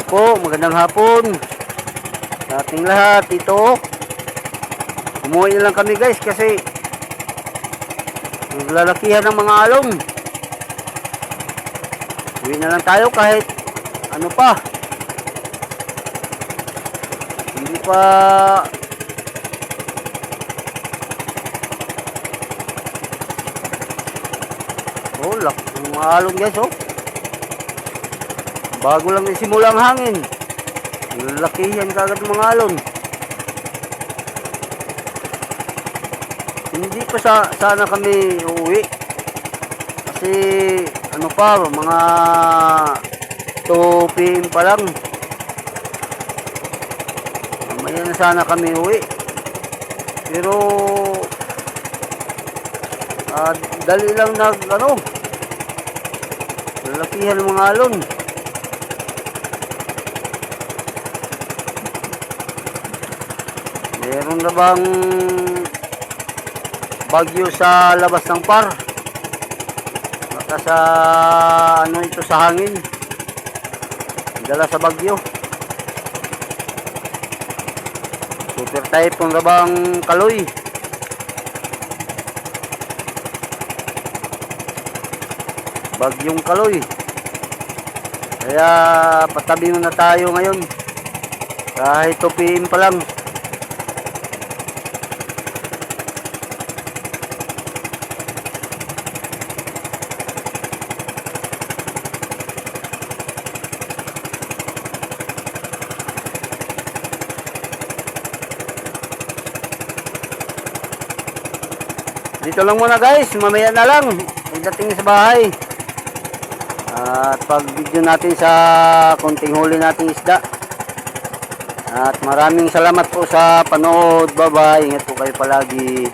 po, magandang hapon sa ating lahat. Ito, umuwi na lang kami guys kasi naglalakihan ng mga alon. Uwi na lang tayo kahit ano pa, hindi pa laki ng mga alon guys. Bago lang isimula ang hangin, naglalakihan kagad ng mga alon. Hindi pa sana kami uuwi kasi ano pa, mga 2 PM pa lang. Mamaya na sana kami uwi, pero dali lang lalakihan ng mga alon. Meron na bang bagyo sa labas ng par? Baka sa ito sa hangin, dala sa bagyo. Super typhoon na bang Kaloy? Bagyong Kaloy. Kaya patabi na tayo ngayon kahit 2 PM pa lang. Dito lang muna guys, mamaya na lang pagdating sa bahay. At pag video natin sa konting huli nating isda. At maraming salamat po sa panood. Bye bye, ingat po kayo palagi.